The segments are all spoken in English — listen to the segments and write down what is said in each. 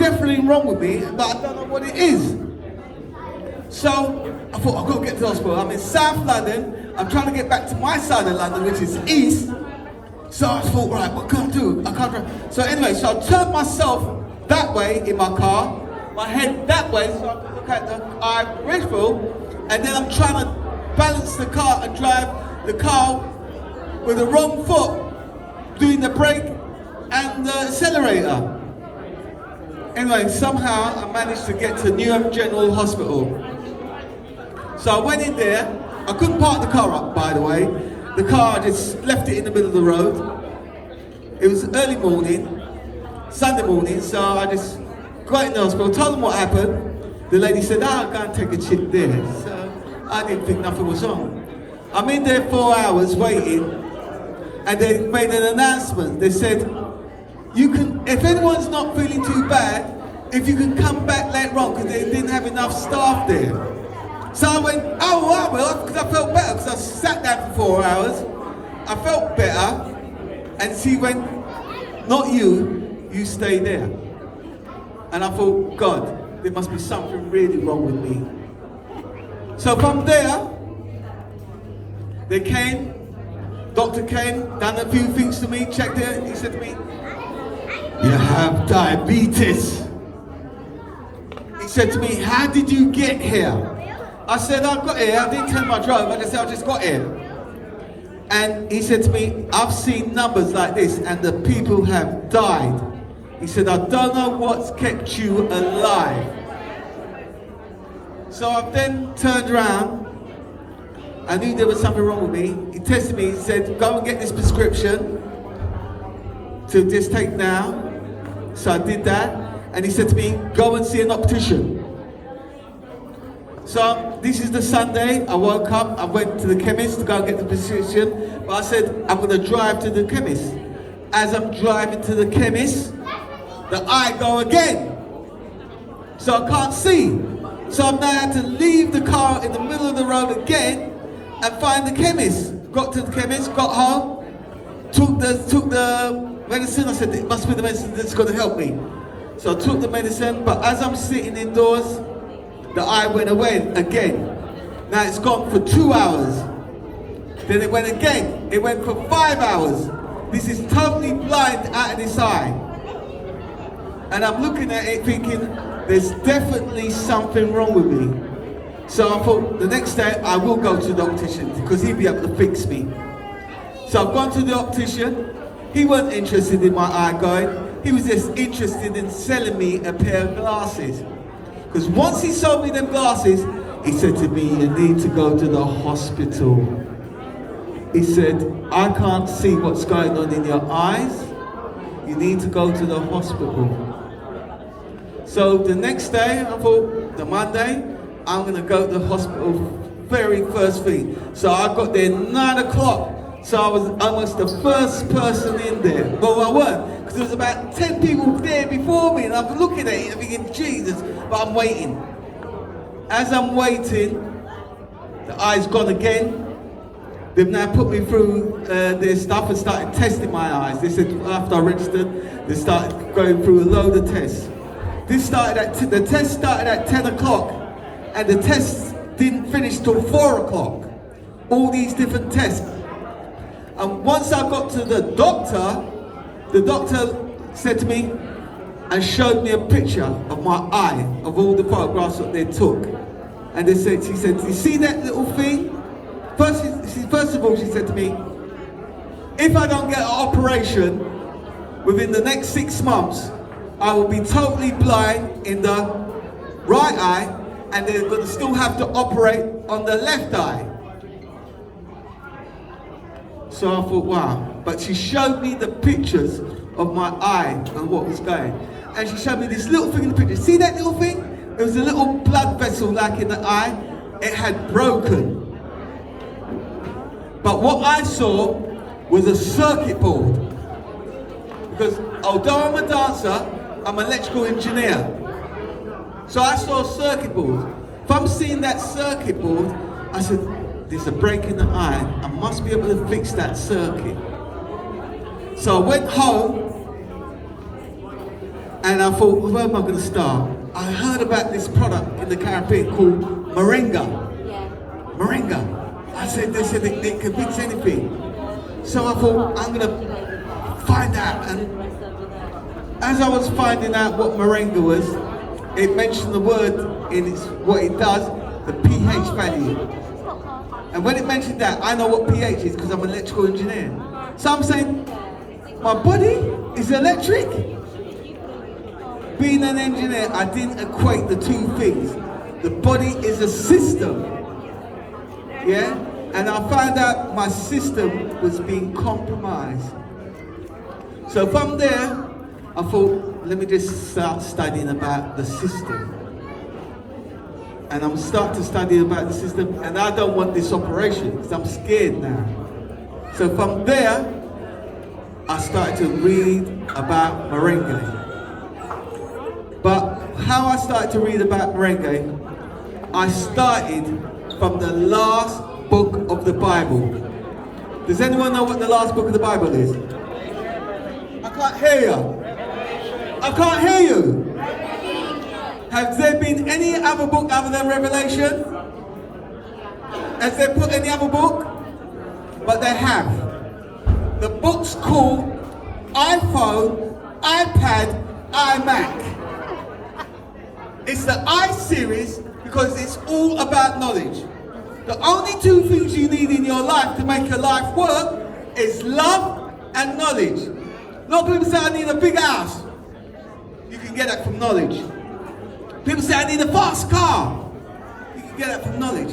definitely wrong with me, but I don't know what it is. So I thought, I've got to get to the hospital. I'm in South London. I'm trying to get back to my side of London, which is east. So I thought, right, what can I do? I can't drive. So anyway, so I turned myself that way in my car, my head that way, so I could look at the peripheral, and then I'm trying to balance the car and drive the car with the wrong foot, doing the brake and the accelerator. Anyway, somehow I managed to get to Newham General Hospital. So I went in there. I couldn't park the car up, by the way. The car, I just left it in the middle of the road. It was early morning, Sunday morning, so I just got in the hospital, told them what happened. The lady said, I'll go and take a chip there. So I didn't think nothing was wrong. I'm in there 4 hours waiting, and they made an announcement. They said, you can, if anyone's not feeling too bad, if you can come back later on, because they didn't have enough staff there. So I went, oh, I will, because I felt better, because I sat down for 4 hours. I felt better, and she went, not you, you stay there. And I thought, God, there must be something really wrong with me. So from there, they came, doctor came, done a few things to me, checked it, he said to me, you have diabetes. He said to me, how did you get here? I said, I got here, I didn't tell him I drove, I just said, I just got here. And he said to me, I've seen numbers like this and the people have died. He said, I don't know what's kept you alive. So I then turned around. I knew there was something wrong with me. He tested me, he said, go and get this prescription to just take now. So I did that. And he said to me, go and see an optician. So this is the Sunday, I woke up, I went to the chemist to go and get the prescription. But I said, I'm going to drive to the chemist. As I'm driving to the chemist, the eye go again. So I can't see. So I've now had to leave the car in the middle of the road again and find the chemist. Got to the chemist, got home, took the medicine. I said, it must be the medicine that's going to help me. So I took the medicine, but as I'm sitting indoors, the eye went away again. Now it's gone for 2 hours. Then it went again. It went for 5 hours. This is totally blind out of this eye. And I'm looking at it thinking, there's definitely something wrong with me. So I thought the next day I will go to the optician because he'll be able to fix me. So I've gone to the optician. He wasn't interested in my eye going. He was just interested in selling me a pair of glasses. Because once he sold me them glasses, he said to me, you need to go to the hospital. He said, I can't see what's going on in your eyes. You need to go to the hospital. So the next day, I thought, the Monday, I'm going to go to the hospital very first thing. So I got there 9 o'clock. So I was almost the first person in there. Well, I weren't, because there was about 10 people there before me, and I'm looking at it and thinking, Jesus, but I'm waiting. As I'm waiting, the eye's gone again. They've now put me through their stuff and started testing my eyes. They said after I registered, they started going through a load of tests. The test started at 10 o'clock, and the tests didn't finish till 4 o'clock. All these different tests. And once I got to the doctor said to me and showed me a picture of my eye, of all the photographs that they took. And she said, you see that little thing? First of all, she said to me, if I don't get an operation within the next 6 months, I will be totally blind in the right eye, and they're going to still have to operate on the left eye. So I thought, wow. But she showed me the pictures of my eye and what was going. And she showed me this little thing in the picture. See that little thing? It was a little blood vessel like in the eye. It had broken. But what I saw was a circuit board. Because although I'm a dancer, I'm an electrical engineer. So I saw a circuit board. If I'm seeing that circuit board, I said, there's a break in the eye. I must be able to fix that circuit. So I went home And I thought, well, where am I going to start? I heard about this product in the Caribbean called Moringa. Moringa. I said, they said it can fix anything. So I thought, I'm going to find out. And as I was finding out what Moringa was, it mentioned the word in its, what it does, the pH value. And when it mentioned that, I know what pH is because I'm an electrical engineer. So I'm saying, my body is electric? Being an engineer, I didn't equate the two things. The body is a system, yeah? And I found out my system was being compromised. So from there, I thought, let me just start studying about the system. And I'm starting to study about the system, and I don't want this operation, because I'm scared now. So from there, I started to read about Moringa. But how I started to read about Moringa, I started from the last book of the Bible. Does anyone know what the last book of the Bible is? I can't hear you. I can't hear you. Has there been any other book other than Revelation? Has there put any other book? But they have. The book's called iPhone, iPad, iMac. It's the I series because it's all about knowledge. The only two things you need in your life to make your life work is love and knowledge. A lot of people say, I need a big house. You can get that from knowledge. People say, I need a fast car. You can get that from knowledge.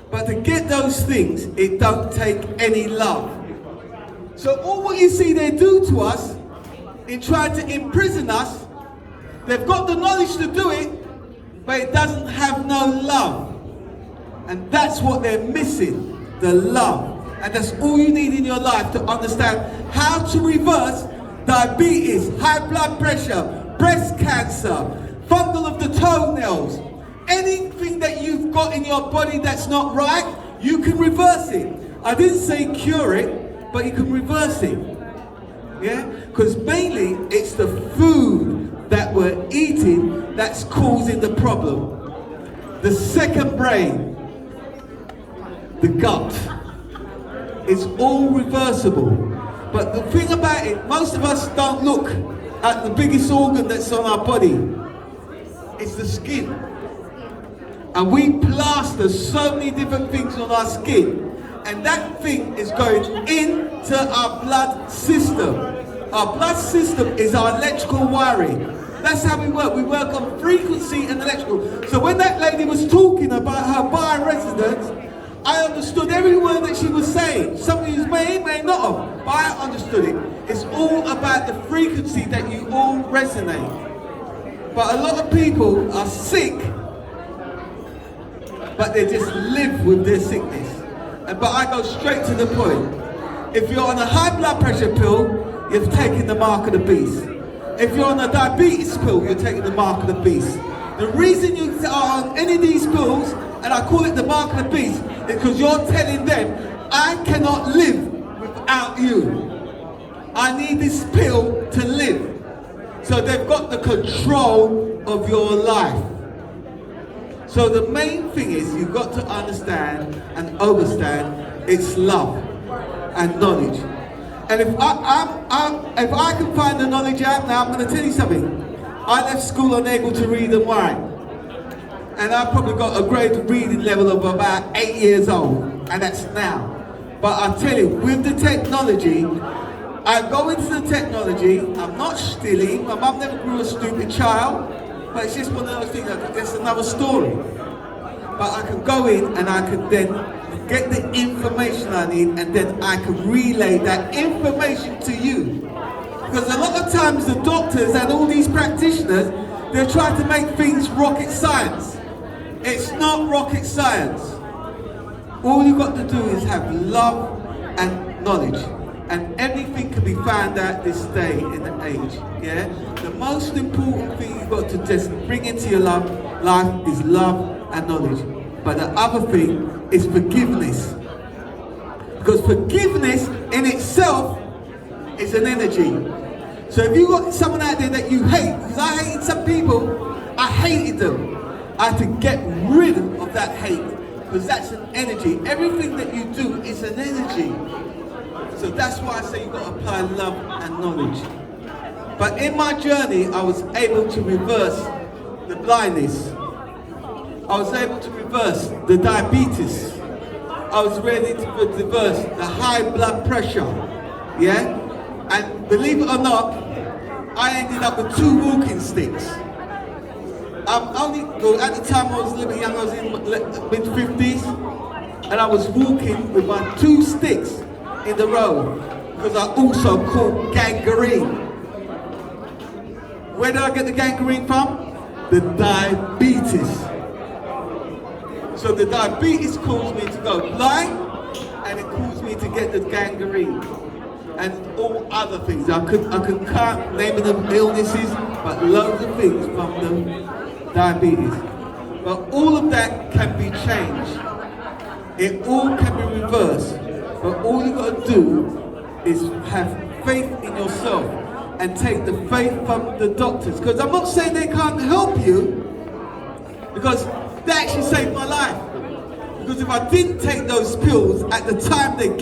But to get those things, it don't take any love. So all what you see they do to us, in trying to imprison us, they've got the knowledge to do it, but it doesn't have no love. And that's what they're missing, the love. And that's all you need in your life to understand how to reverse diabetes, high blood pressure, breast cancer, fungal of the toenails. Anything that you've got in your body that's not right, you can reverse it. I didn't say cure it, but you can reverse it. Yeah? Because mainly it's the food that we're eating that's causing the problem. The second brain, the gut, it's all reversible. But the thing about it, most of us don't look at the biggest organ that's on our body. It's the skin. And we plaster so many different things on our skin. And that thing is going into our blood system. Our blood system is our electrical wiring. That's how we work. We work on frequency and electrical. So when that lady was talking about her bioresonance, I understood every word that she was saying. Some of you may not have, but I understood it. It's all about the frequency that you all resonate. But a lot of people are sick, but they just live with their sickness. But I go straight to the point. If you're on a high blood pressure pill, you've taken the mark of the beast. If you're on a diabetes pill, you're taking the mark of the beast. The reason you are on any of these pills, and I call it the mark of the beast, is because you're telling them, I cannot live without you. I need this pill to live. So they've got the control of your life. So the main thing is you've got to understand and understand it's love and knowledge. And if I can find the knowledge out now, I'm going to tell you something. I left school unable to read and write. And I've probably got a grade reading level of about 8 years old. And that's now. But I tell you, with the technology, I go into the technology, I'm not stealing, my mum never grew a stupid child, but it's just one of those things, that's another story. But I can go in and I can then get the information I need, and then I can relay that information to you. Because a lot of times the doctors and all these practitioners, they try to make things rocket science. It's not rocket science. All you've got to do is have love and knowledge. And everything can be found out this day in the age, yeah? The most important thing you've got to just bring into your life is love and knowledge. But the other thing is forgiveness. Because forgiveness in itself is an energy. So if you got someone out there that you hate, because I hated some people, I hated them. I had to get rid of that hate, because that's an energy. Everything that you do is an energy. So that's why I say you've got to apply love and knowledge. But in my journey, I was able to reverse the blindness. I was able to reverse the diabetes. I was ready to reverse the high blood pressure. Yeah? And believe it or not, I ended up with 2 walking sticks. Well, at the time I was a little bit young, I was in mid-50s, and I was walking with my 2 sticks in the road, because I also caught gangrene. Where did I get the gangrene from? The diabetes. So the diabetes caused me to go blind, and it caused me to get the gangrene. And all other things. I can't name them illnesses, but loads of things from the diabetes. But all of that can be changed. It all can be reversed. But all you got to do is have faith in yourself and take the faith from the doctors. Because I'm not saying they can't help you, because they actually saved my life. Because if I didn't take those pills at the time they gave